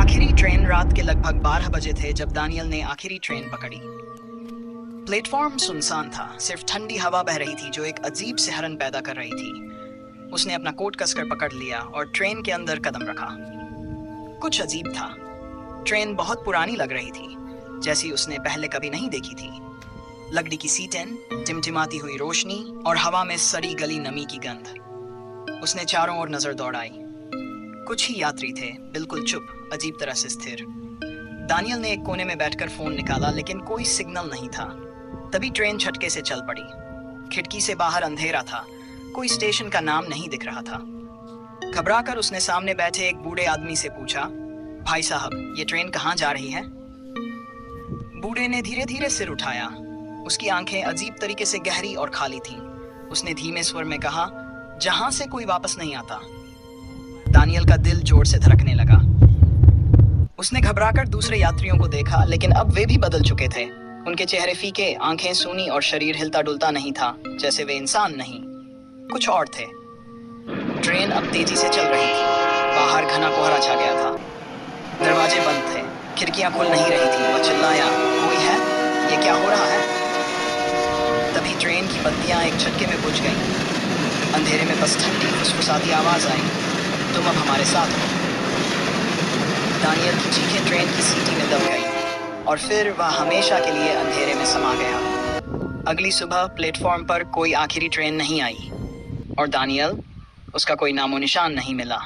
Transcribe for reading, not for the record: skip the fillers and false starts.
आखिरी ट्रेन रात के लगभग 12 बजे थे जब दानियल ने आखिरी ट्रेन पकड़ी। प्लेटफॉर्म सुनसान था, सिर्फ ठंडी हवा बह रही थी जो एक अजीब सिहरन पैदा कर रही थी। उसने अपना कोट कसकर पकड़ लिया और ट्रेन के अंदर कदम रखा। कुछ अजीब था। ट्रेन बहुत पुरानी लग रही थी, जैसी उसने पहले कभी नहीं देखी थी। लकड़ी की सीटें, टिमटिमाती हुई रोशनी और हवा में सड़ी गली नमी की गंध। उसने चारों ओर नजर दौड़ाई। कुछ ही यात्री थे, बिल्कुल चुप, अजीब तरह से स्थिर। दानियल ने एक कोने में बैठकर फोन निकाला, लेकिन कोई सिग्नल नहीं था। तभी ट्रेन झटके से चल पड़ी। खिड़की से बाहर अंधेरा था, कोई स्टेशन का नाम नहीं दिख रहा था। घबराकर उसने सामने बैठे एक बूढ़े आदमी से पूछा, भाई साहब, ये ट्रेन कहाँ जा रही है? बूढ़े ने धीरे धीरे सिर उठाया। उसकी आंखें अजीब तरीके से गहरी और खाली थीं। उसने धीमे स्वर में कहा, जहां से कोई वापस नहीं आता। दानियल का दिल जोर से धड़कने लगा। उसने घबराकर दूसरे यात्रियों को देखा, लेकिन अब वे भी बदल चुके थे। उनके चेहरे फीके, आंखें सूनी और शरीर हिलता डुलता नहीं था, जैसे वे इंसान नहीं, कुछ और थे। ट्रेन अब तेजी से चल रही थी। बाहर घना कोहरा छा गया था। दरवाजे बंद थे, खिड़कियां खुल नहीं रही थी। वह चिल्लाया, कोई है? ये क्या हो रहा है? तभी ट्रेन की बत्तियां एक झटके में बुझ गईं। अंधेरे में बस ठंडी फुसफुसाती आवाज आई, तुम अब हमारे साथ हो। दानियल की चीखें ट्रेन की सीटी में दब गई और फिर वह हमेशा के लिए अंधेरे में समा गया। अगली सुबह प्लेटफॉर्म पर कोई आखिरी ट्रेन नहीं आई और दानियल, उसका कोई नामो निशान नहीं मिला।